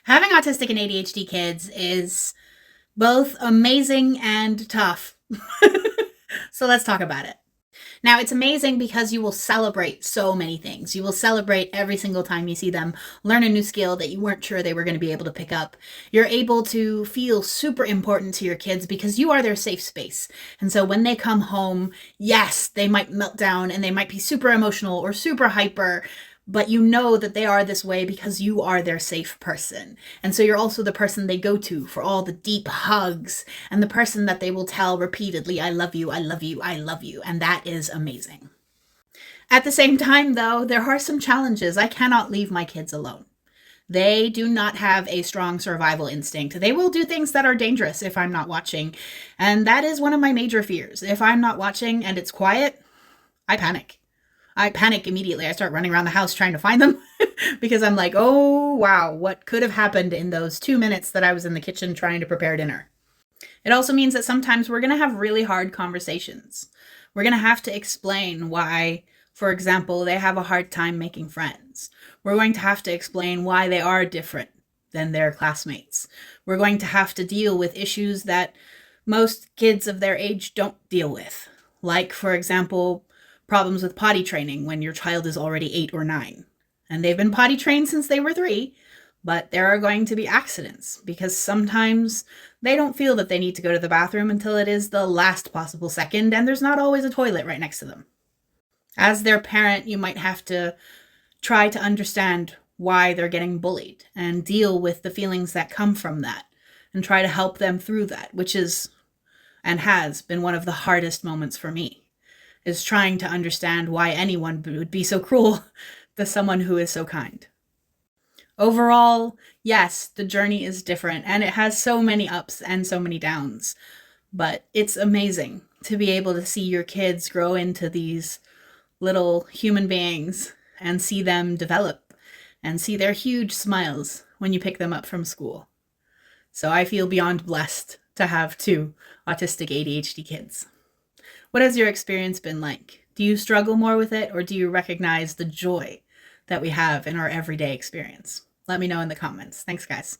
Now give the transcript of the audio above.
Having autistic and ADHD kids is both amazing and tough. So let's talk about it. Now, it's amazing because you will celebrate so many things. You will celebrate every single time you see them learn a new skill that you weren't sure they were going to be able to pick up. You're able to feel super important to your kids because you are their safe space. And so when they come home, yes, they might melt down and they might be super emotional or super hyper, but you know that they are this way because you are their safe person. And so you're also the person they go to for all the deep hugs and the person that they will tell repeatedly, I love you, I love you, I love you. And that is amazing. At the same time, though, there are some challenges. I cannot leave my kids alone. They do not have a strong survival instinct. They will do things that are dangerous if I'm not watching. And that is one of my major fears. If I'm not watching and it's quiet, I panic. I panic immediately. I start running around the house trying to find them because I'm like, oh, wow, what could have happened in those 2 minutes that I was in the kitchen trying to prepare dinner? It also means that sometimes we're going to have really hard conversations. We're going to have to explain why, for example, they have a hard time making friends. We're going to have to explain why they are different than their classmates. We're going to have to deal with issues that most kids of their age don't deal with. Like, for example, problems with potty training when your child is already 8 or 9. And they've been potty trained since they were 3, but there are going to be accidents because sometimes they don't feel that they need to go to the bathroom until it is the last possible second, and there's not always a toilet right next to them. As their parent, you might have to try to understand why they're getting bullied and deal with the feelings that come from that and try to help them through that, which is and has been one of the hardest moments for me, is trying to understand why anyone would be so cruel to someone who is so kind. Overall, yes, the journey is different and it has so many ups and so many downs, but it's amazing to be able to see your kids grow into these little human beings and see them develop and see their huge smiles when you pick them up from school. So I feel beyond blessed to have 2 autistic ADHD kids. What has your experience been like? Do you struggle more with it, or do you recognize the joy that we have in our everyday experience? Let me know in the comments. Thanks, guys.